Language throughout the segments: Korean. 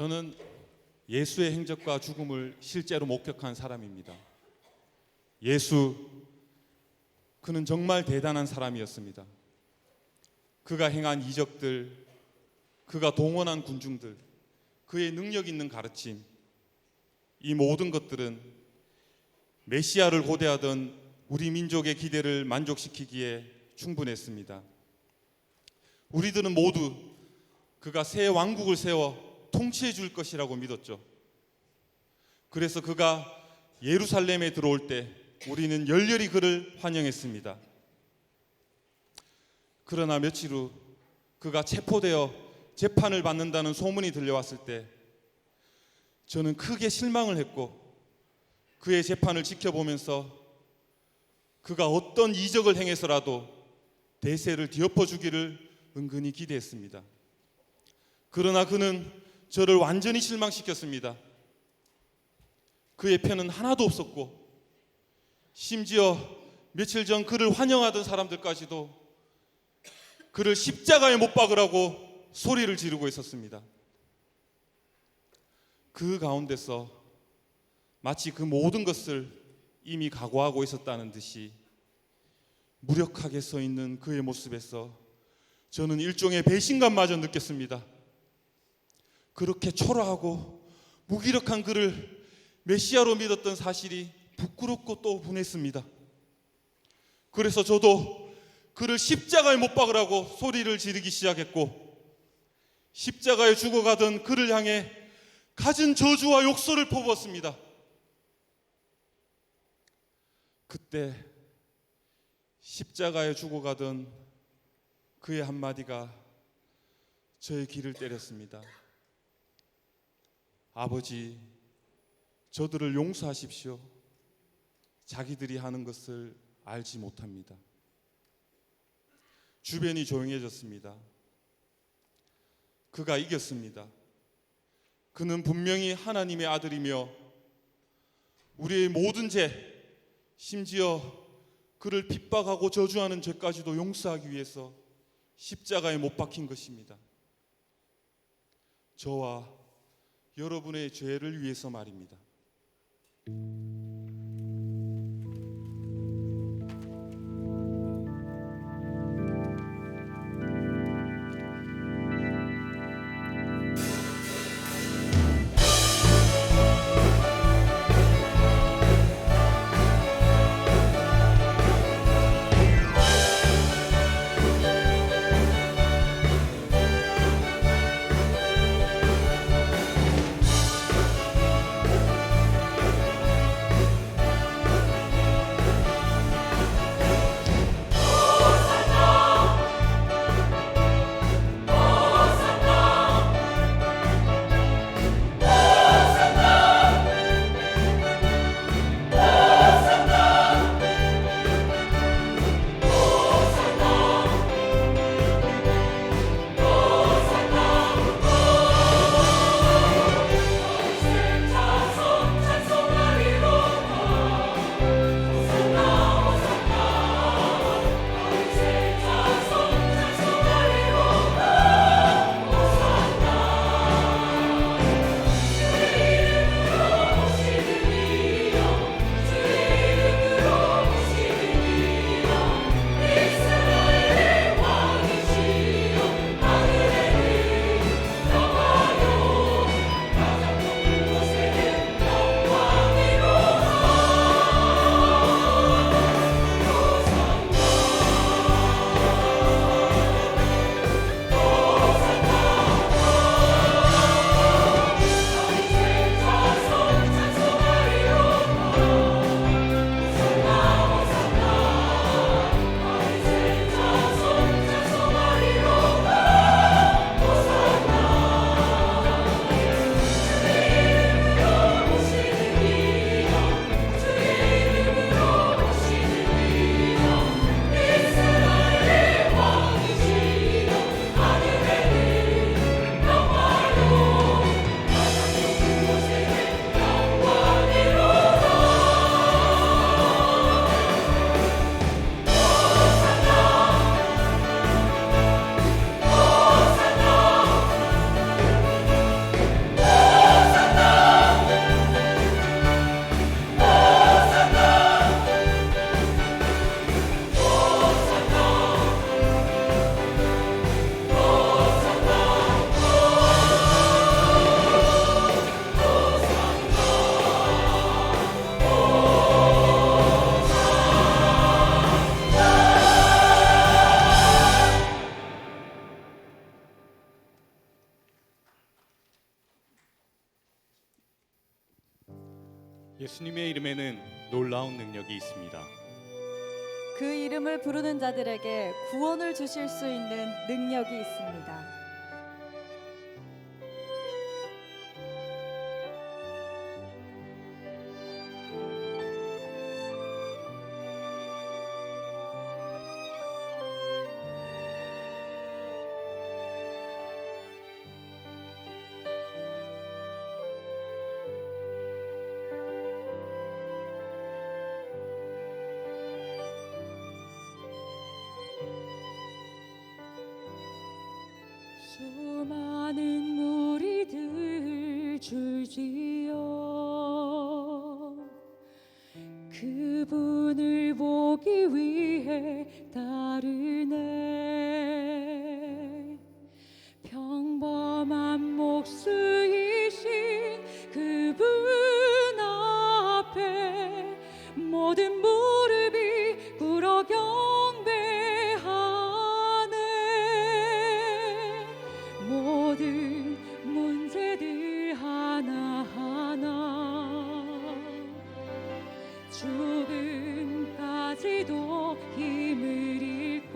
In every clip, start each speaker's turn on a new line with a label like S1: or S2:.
S1: 저는 예수의 행적과 죽음을 실제로 목격한 사람입니다. 예수, 그는 정말 대단한 사람이었습니다. 그가 행한 이적들, 그가 동원한 군중들, 그의 능력 있는 가르침, 이 모든 것들은 메시아를 고대하던 우리 민족의 기대를 만족시키기에 충분했습니다. 우리들은 모두 그가 새 왕국을 세워 통치해 줄 것이라고 믿었죠. 그래서 그가 예루살렘에 들어올 때 우리는 열렬히 그를 환영했습니다. 그러나 며칠 후 그가 체포되어 재판을 받는다는 소문이 들려왔을 때 저는 크게 실망을 했고, 그의 재판을 지켜보면서 그가 어떤 이적을 행해서라도 대세를 뒤엎어 주기를 은근히 기대했습니다. 그러나 그는 저를 완전히 실망시켰습니다. 그의 편은 하나도 없었고, 심지어 며칠 전 그를 환영하던 사람들까지도 그를 십자가에 못 박으라고 소리를 지르고 있었습니다. 그 가운데서 마치 그 모든 것을 이미 각오하고 있었다는 듯이 무력하게 서 있는 그의 모습에서 저는 일종의 배신감마저 느꼈습니다. 그렇게 초라하고 무기력한 그를 메시아로 믿었던 사실이 부끄럽고 또 분했습니다. 그래서 저도 그를 십자가에 못 박으라고 소리를 지르기 시작했고, 십자가에 죽어가던 그를 향해 갖은 저주와 욕설을 퍼부었습니다. 그때 십자가에 죽어가던 그의 한마디가 저의 귀를 때렸습니다. 아버지, 저들을 용서하십시오. 자기들이 하는 것을 알지 못합니다. 주변이 조용해졌습니다. 그가 이겼습니다. 그는 분명히 하나님의 아들이며 우리의 모든 죄, 심지어 그를 핍박하고 저주하는 죄까지도 용서하기 위해서 십자가에 못 박힌 것입니다. 저와 여러분의 죄를 위해서 말입니다.
S2: 예수님의 이름에는 놀라운 능력이 있습니다.
S3: 그 이름을 부르는 자들에게 구원을 주실 수 있는 능력이 있습니다.
S4: 수많은 무리들 줄지어 그분을 보기 위해 따르네. 평범한 목수이신 그분 앞에 모든 무릎이 꿇어 경배하네. 모든 문제들 하나하나 죽음까지도 힘을 잃고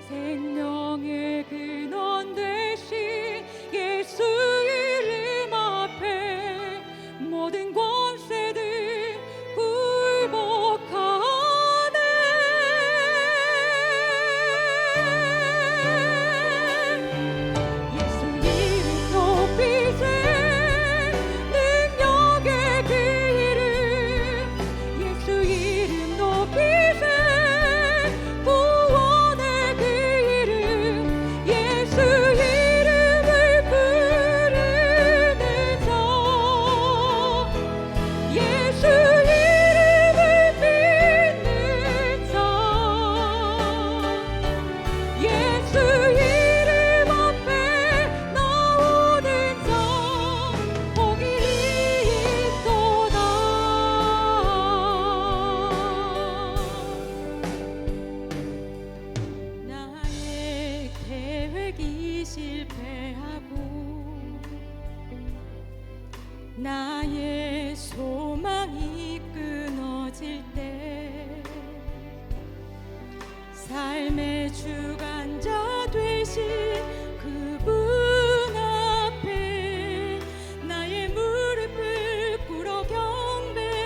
S4: 생명의 근원 되신 예수 이름 앞에 모든 권세들 굴복하네. 예수 이름 높이세. 능력의 그 이름 예수 이름 높이세. 구원의 그 이름 예수 이름을 부르는 자 예수 이름을 믿는 자 예수 이름 앞에 나오는 자 복이 있도다. 나의 계획이 실패하고 나의 소망이 끊어질 때 삶의 주관자 되신 그분 앞에 나의 무릎을 꿇어 경배하네.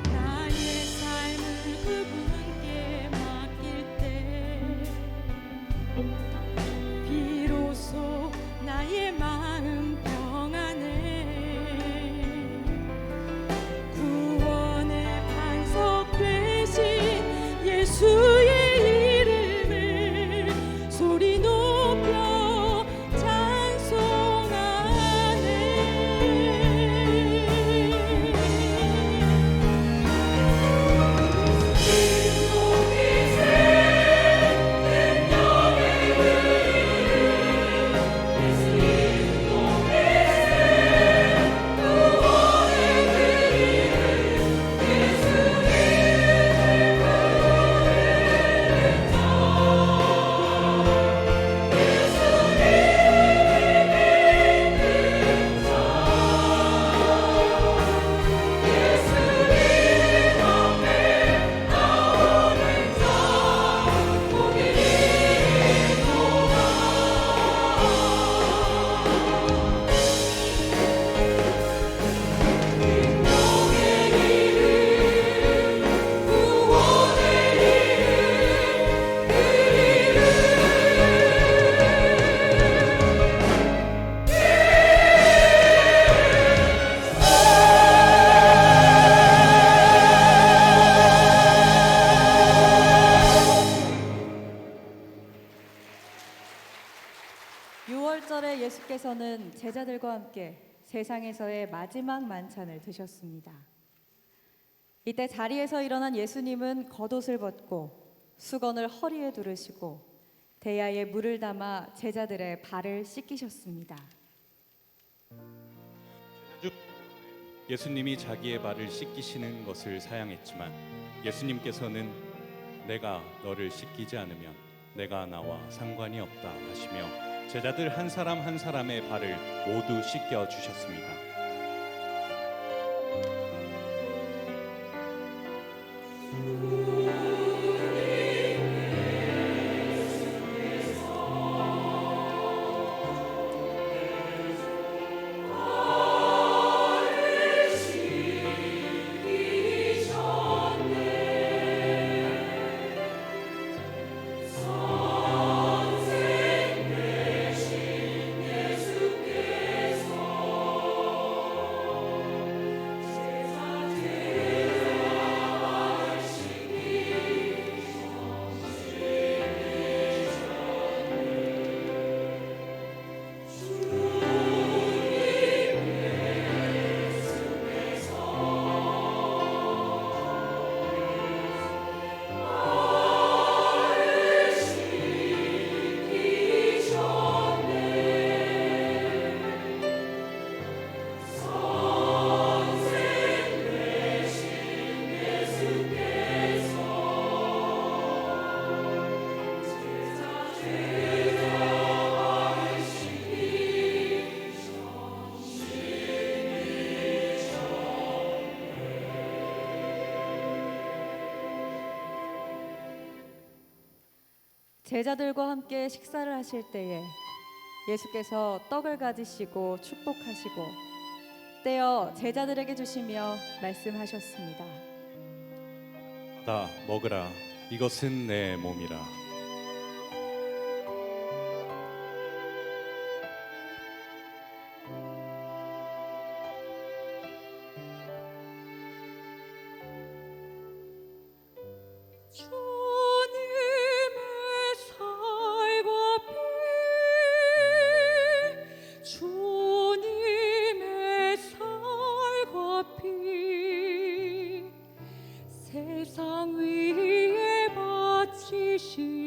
S4: 나의 삶을 그분께 맡길 때 비로소 나의 마음 평안해. 구원의 반석 되신 예수의 이름을 소리 높여
S3: 유월절에 예수께서는 제자들과 함께 세상에서의 마지막 만찬을 드셨습니다. 이때 자리에서 일어난 예수님은 겉옷을 벗고 수건을 허리에 두르시고 대야에 물을 담아 제자들의 발을 씻기셨습니다.
S2: 예수님이 자기의 발을 씻기시는 것을 사양했지만 예수님께서는 내가 너를 씻기지 않으면 내가 나와 상관이 없다 하시며 제자들 한 사람 한 사람의 발을 모두 씻겨 주셨습니다.
S3: 제자들과 함께 식사를 하실 때에 예수께서 떡을 가지시고 축복하시고 떼어 제자들에게 주시며 말씀하셨습니다.
S2: 다 먹으라. 이것은 내 몸이라.
S4: 주님의 살과 피 주님의 살과 피 세상 위에 바치시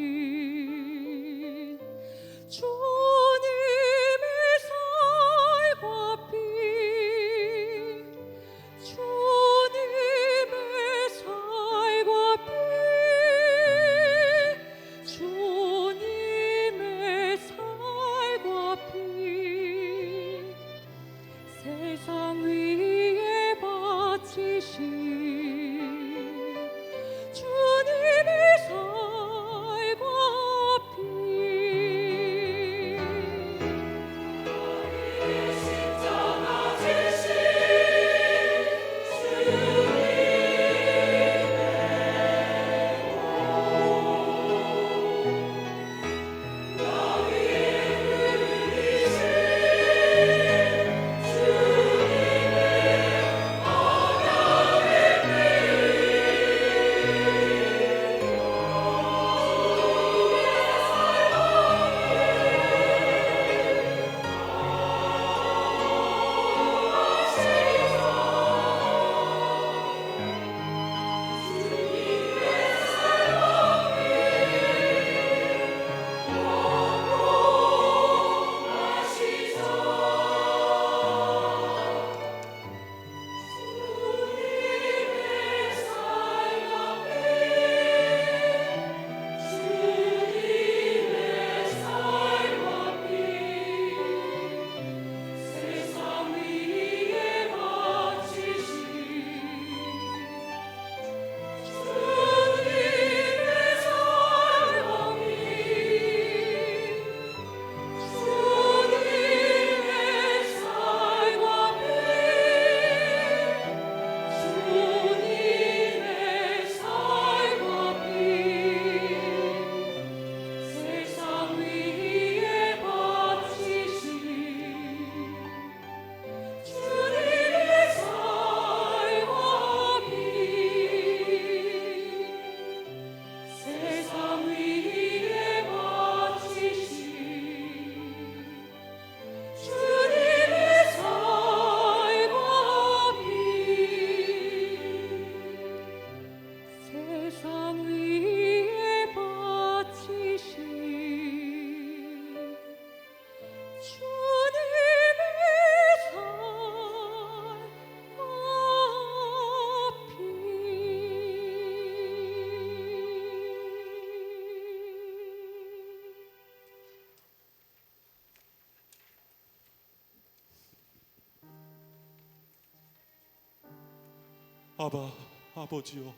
S1: 아버지요,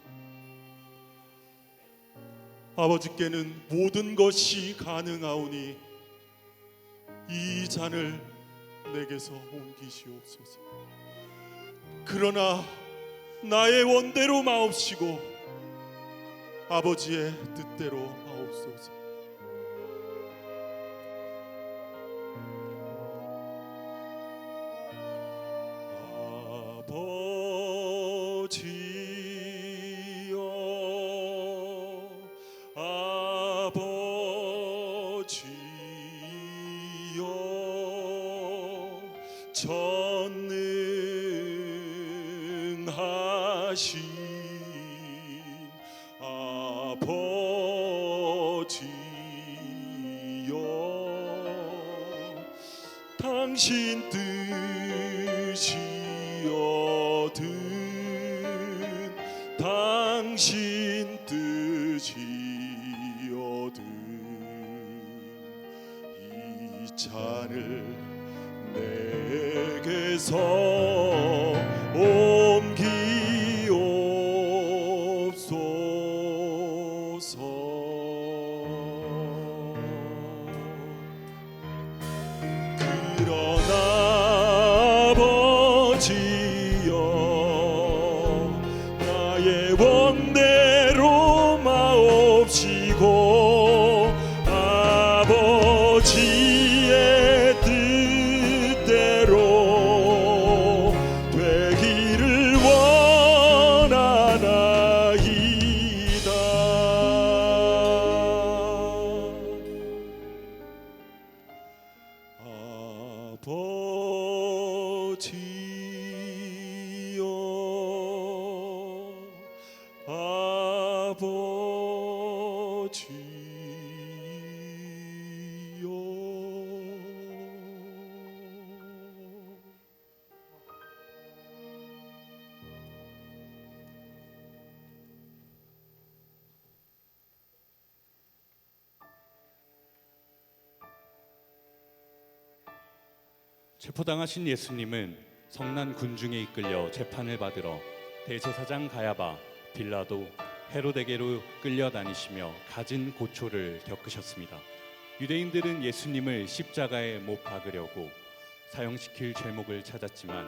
S1: 아버지께는 모든 것이 가능하오니 이 잔을 내게서 옮기시옵소서. 그러나 나의 원대로 마옵시고 아버지의 뜻대로 하옵소서. 아버지여, 전능하신 아버지여, 당신 뜻이여든, 당신 뜻이여든 이 잔을 내게서 옮기옵소서. 그러나 아버지여, 나의 원대로 마옵시고 아버지의 뜻대로 되기를 원하나이다. 아버지여.
S2: 체포당하신 예수님은 성난 군중에 이끌려 재판을 받으러 대제사장 가야바, 빌라도, 헤로데게로 끌려다니시며 갖은 고초를 겪으셨습니다. 유대인들은 예수님을 십자가에 못 박으려고 사형시킬 죄목을 찾았지만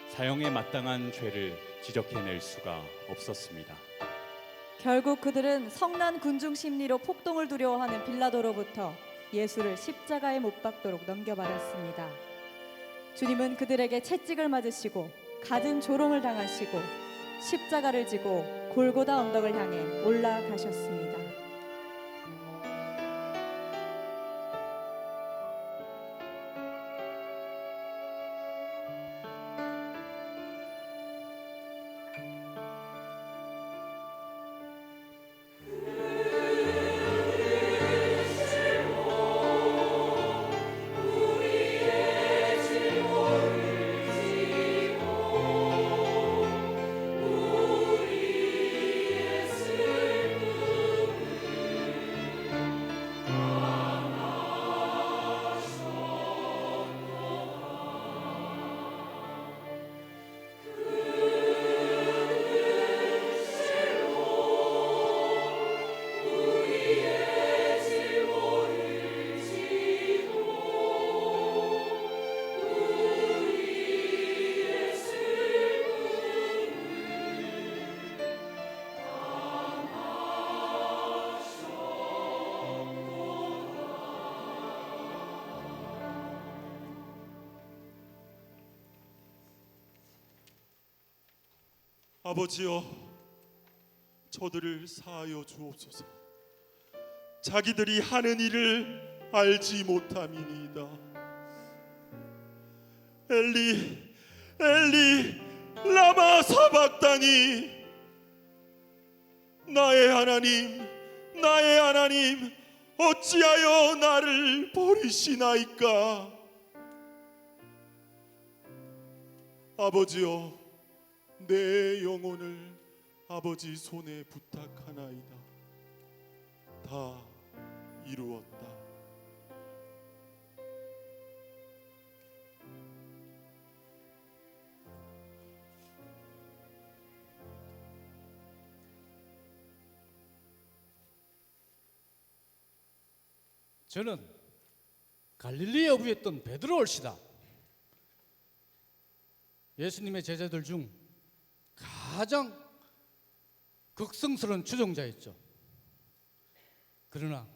S2: 사형에 마땅한 죄를 지적해낼 수가 없었습니다.
S3: 결국 그들은 성난 군중 심리로 폭동을 두려워하는 빌라도로부터 예수를 십자가에 못 박도록 넘겨받았습니다. 주님은 그들에게 채찍을 맞으시고 갖은 조롱을 당하시고 십자가를 지고 골고다 언덕을 향해 올라가셨습니다.
S1: 아버지여, 저들을 사하여 주옵소서. 자기들이 하는 일을 알지 못함이니이다. 엘리 엘리 라마 사박다니, 나의 하나님 나의 하나님, 어찌하여 나를 버리시나이까. 아버지여, 내 영혼을 아버지 손에 부탁하나이다. 다 이루었다.
S5: 저는 갈릴리에 어부였던 베드로 올시다. 예수님의 제자들 중 가장 극성스러운 추종자였죠. 그러나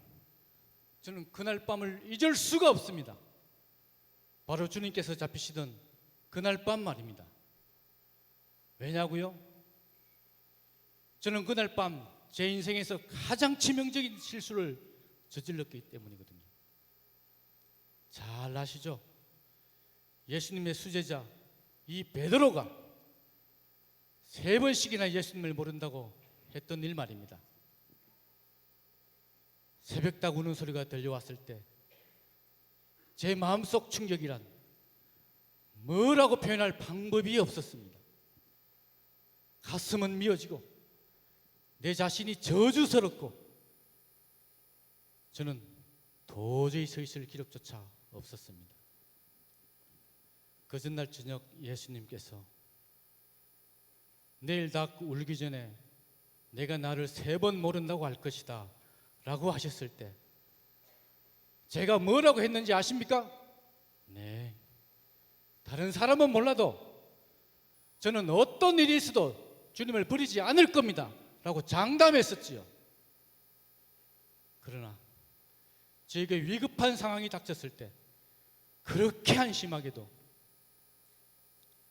S5: 저는 그날 밤을 잊을 수가 없습니다. 바로 주님께서 잡히시던 그날 밤 말입니다. 왜냐고요? 저는 그날 밤 제 인생에서 가장 치명적인 실수를 저질렀기 때문이거든요. 잘 아시죠? 예수님의 수제자 이 베드로가 3번씩이나 예수님을 모른다고 했던 일 말입니다. 새벽닭 우는 소리가 들려왔을 때 제 마음속 충격이란 뭐라고 표현할 방법이 없었습니다. 가슴은 미어지고 내 자신이 저주스럽고 저는 도저히 서 있을 기력조차 없었습니다. 그 전날 저녁 예수님께서 내일 닭 울기 전에 내가 나를 3번 모른다고 할 것이다 라고 하셨을 때 제가 뭐라고 했는지 아십니까? 네, 다른 사람은 몰라도 저는 어떤 일이 있어도 주님을 버리지 않을 겁니다 라고 장담했었지요. 그러나 저에게 위급한 상황이 닥쳤을 때 그렇게 한심하게도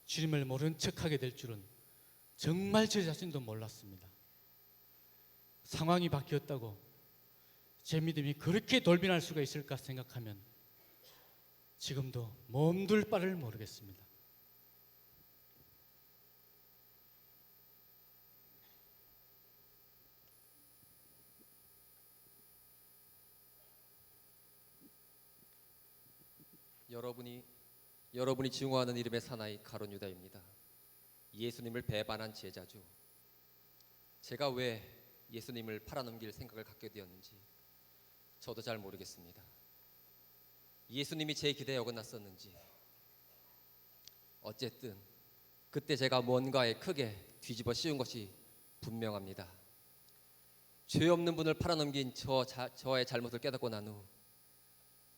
S5: 주님을 모른 척하게 될 줄은 정말 제 자신도 몰랐습니다. 상황이 바뀌었다고 제 믿음이 그렇게 돌변할 수가 있을까 생각하면 지금도 몸둘 바를 모르겠습니다.
S6: 여러분이 증오하는 이름의 사나이 가룟 유다입니다. 예수님을 배반한 제자죠. 제가 왜 예수님을 팔아넘길 생각을 갖게 되었는지 저도 잘 모르겠습니다. 예수님이 제 기대에 어긋났었는지 어쨌든 그때 제가 뭔가에 크게 뒤집어 씌운 것이 분명합니다. 죄 없는 분을 팔아넘긴 저의 잘못을 깨닫고 난 후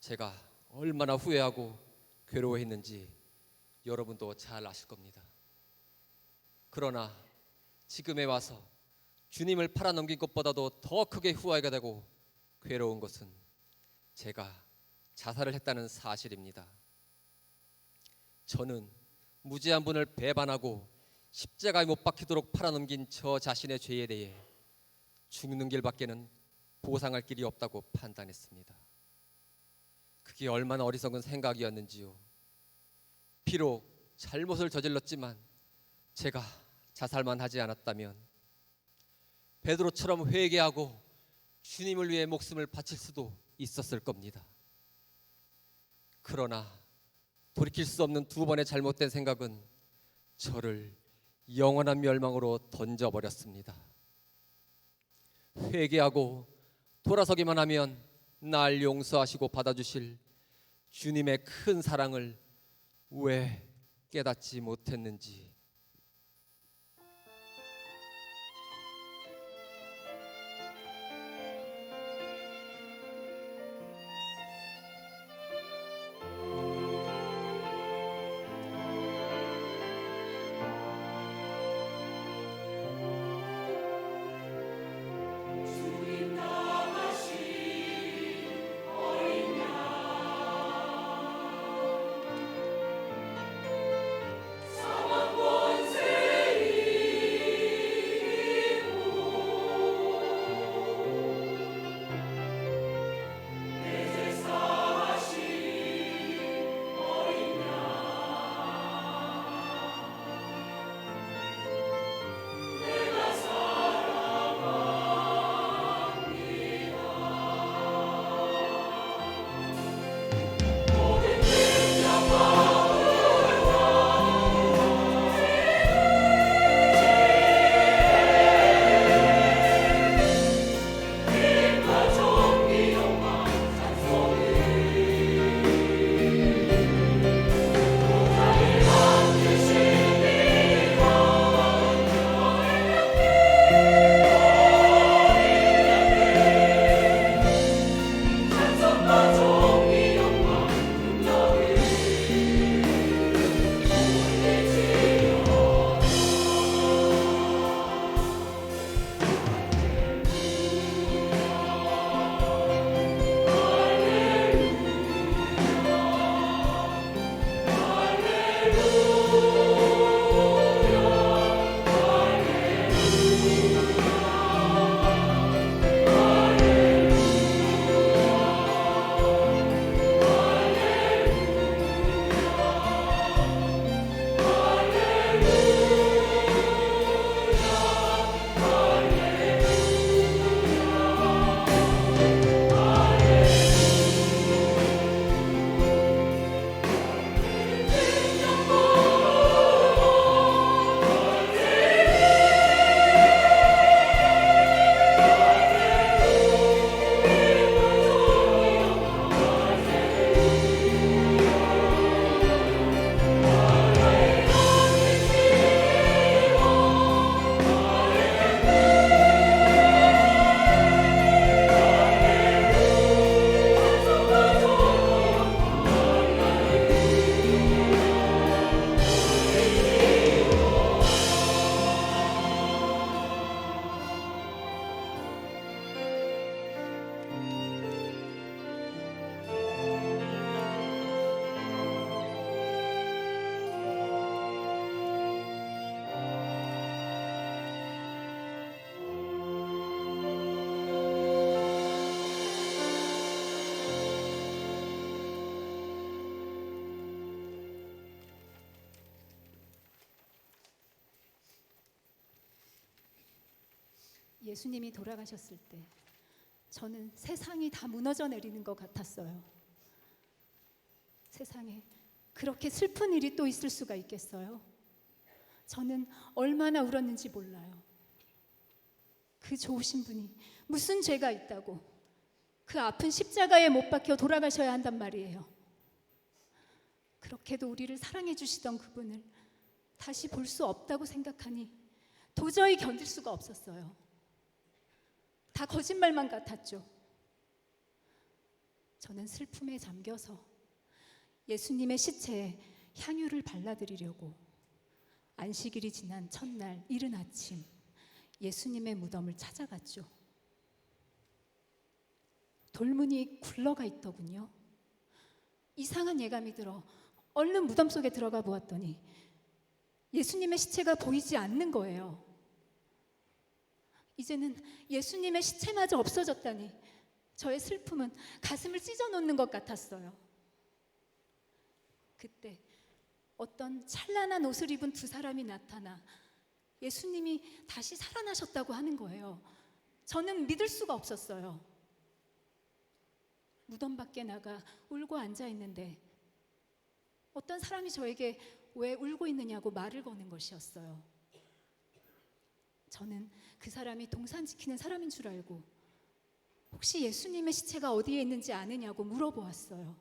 S6: 제가 얼마나 후회하고 괴로워했는지 여러분도 잘 아실 겁니다. 그러나 지금에 와서 주님을 팔아넘긴 것보다도 더 크게 후회가 되고 괴로운 것은 제가 자살을 했다는 사실입니다. 저는 무죄한 분을 배반하고 십자가에 못 박히도록 팔아넘긴 저 자신의 죄에 대해 죽는 길밖에는 보상할 길이 없다고 판단했습니다. 그게 얼마나 어리석은 생각이었는지요. 비록 잘못을 저질렀지만 제가 자살만 하지 않았다면 베드로처럼 회개하고 주님을 위해 목숨을 바칠 수도 있었을 겁니다. 그러나 돌이킬 수 없는 2번의 잘못된 생각은 저를 영원한 멸망으로 던져버렸습니다. 회개하고 돌아서기만 하면 날 용서하시고 받아주실 주님의 큰 사랑을 왜 깨닫지 못했는지.
S4: 사망과
S7: 예수님이 돌아가셨을 때 저는 세상이 다 무너져 내리는 것 같았어요. 세상에 그렇게 슬픈 일이 또 있을 수가 있겠어요? 저는 얼마나 울었는지 몰라요. 그 좋으신 분이 무슨 죄가 있다고 그 아픈 십자가에 못 박혀 돌아가셔야 한단 말이에요. 그렇게도 우리를 사랑해 주시던 그분을 다시 볼 수 없다고 생각하니 도저히 견딜 수가 없었어요. 다 거짓말만 같았죠. 저는 슬픔에 잠겨서 예수님의 시체에 향유를 발라드리려고 안식일이 지난 첫날 이른 아침 예수님의 무덤을 찾아갔죠. 돌문이 굴러가 있더군요. 이상한 예감이 들어 얼른 무덤 속에 들어가 보았더니 예수님의 시체가 보이지 않는 거예요. 이제는 예수님의 시체마저 없어졌다니 저의 슬픔은 가슴을 찢어놓는 것 같았어요. 그때 어떤 찬란한 옷을 입은 두 사람이 나타나 예수님이 다시 살아나셨다고 하는 거예요. 저는 믿을 수가 없었어요. 무덤 밖에 나가 울고 앉아 있는데 어떤 사람이 저에게 왜 울고 있느냐고 말을 거는 것이었어요. 저는 그 사람이 동산 지키는 사람인 줄 알고 혹시 예수님의 시체가 어디에 있는지 아느냐고 물어보았어요.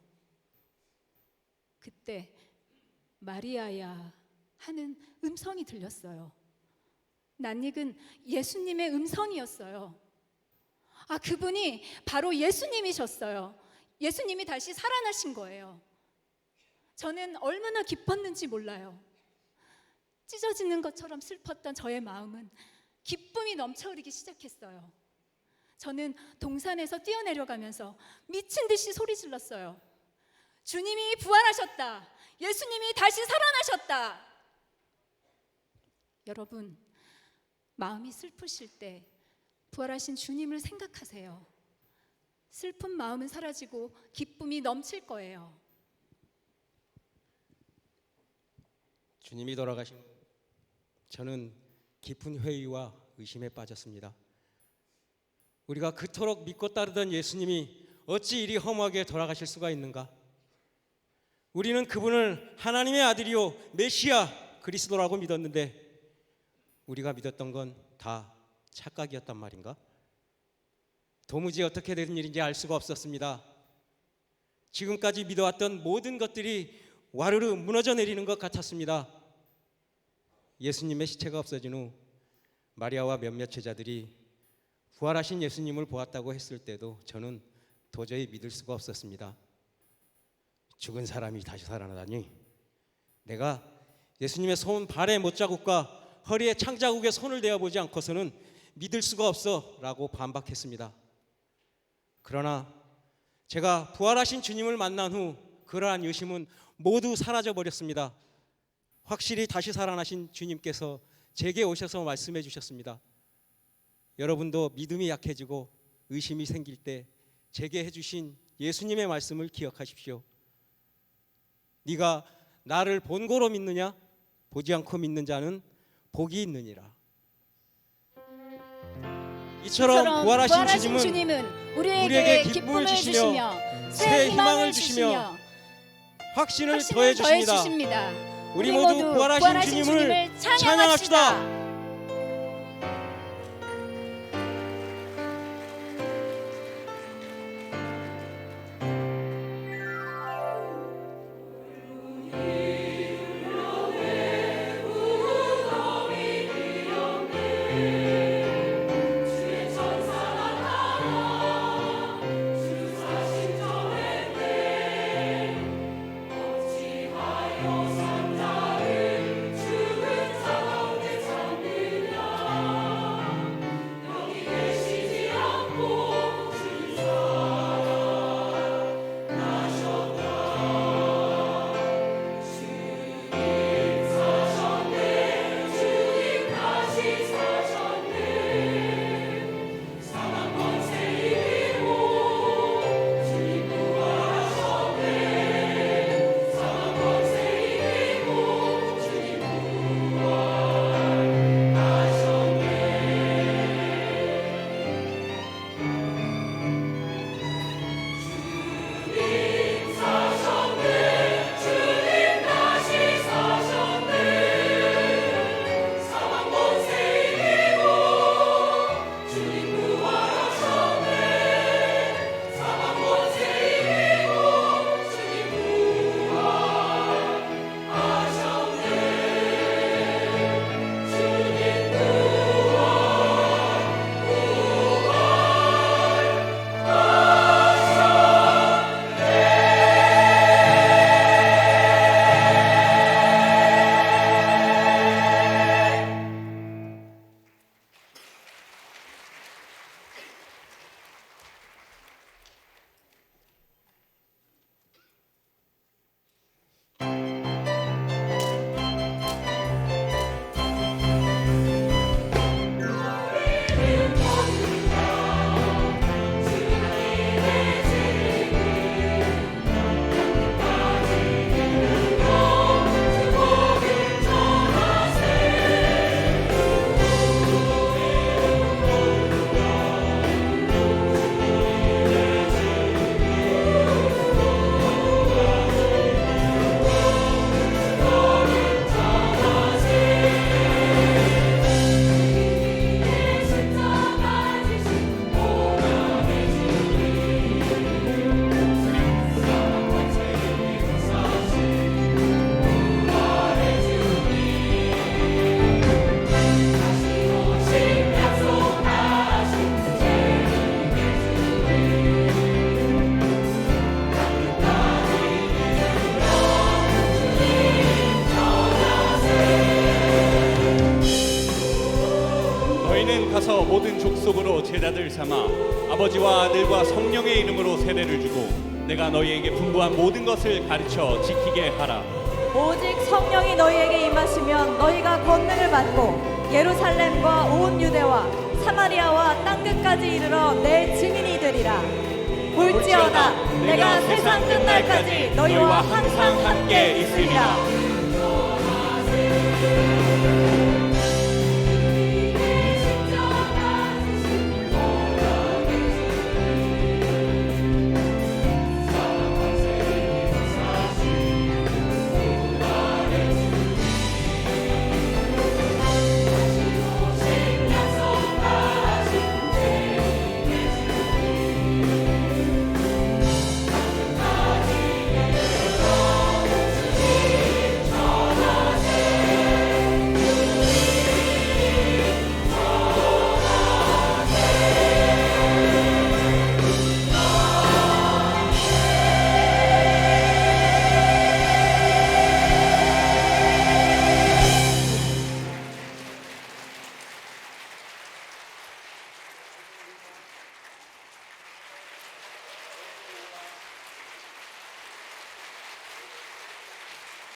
S7: 그때 마리아야 하는 음성이 들렸어요. 낯익은 예수님의 음성이었어요. 아, 그분이 바로 예수님이셨어요. 예수님이 다시 살아나신 거예요. 저는 얼마나 기뻤는지 몰라요. 찢어지는 것처럼 슬펐던 저의 마음은 기쁨이 넘쳐흐르기 시작했어요. 저는 동산에서 뛰어내려가면서 미친 듯이 소리 질렀어요. 주님이 부활하셨다. 예수님이 다시 살아나셨다. 여러분, 마음이 슬프실 때 부활하신 주님을 생각하세요. 슬픈 마음은 사라지고 기쁨이 넘칠 거예요.
S8: 주님이 돌아가신 후 저는 깊은 회의와 의심에 빠졌습니다. 우리가 그토록 믿고 따르던 예수님이 어찌 이리 허무하게 돌아가실 수가 있는가? 우리는 그분을 하나님의 아들이요 메시아 그리스도라고 믿었는데 우리가 믿었던 건 다 착각이었단 말인가? 도무지 어떻게 된 일인지 알 수가 없었습니다. 지금까지 믿어왔던 모든 것들이 와르르 무너져 내리는 것 같았습니다. 예수님의 시체가 없어진 후 마리아와 몇몇 제자들이 부활하신 예수님을 보았다고 했을 때도 저는 도저히 믿을 수가 없었습니다. 죽은 사람이 다시 살아나다니, 내가 예수님의 손 발에 못자국과 허리에 창자국에 손을 대어보지 않고서는 믿을 수가 없어 라고 반박했습니다. 그러나 제가 부활하신 주님을 만난 후 그러한 의심은 모두 사라져 버렸습니다. 확실히 다시 살아나신 주님께서 제게 오셔서 말씀해 주셨습니다. 여러분도 믿음이 약해지고 의심이 생길 때 제게 해주신 예수님의 말씀을 기억하십시오. 네가 나를 본고로 믿느냐? 보지 않고 믿는 자는 복이 있느니라. 이처럼 부활하신 주님은 우리에게 기쁨을 주시며 새 희망을 주시며 확신을 더해 주십니다. 우리 모두 부활하신 주님을 찬양합시다.
S2: 모든 족속으로 제자들 삼아 아버지와 아들과 성령의 이름으로 세례를 주고 내가 너희에게 분부한 모든 것을 가르쳐 지키게 하라.
S3: 오직 성령이 너희에게 임하시면 너희가 권능을 받고 예루살렘과 온 유대와 사마리아와 땅끝까지 이르러 내 증인이 되리라. 볼지어다 내가 세상 끝날까지 너희와 항상 함께 있으리라.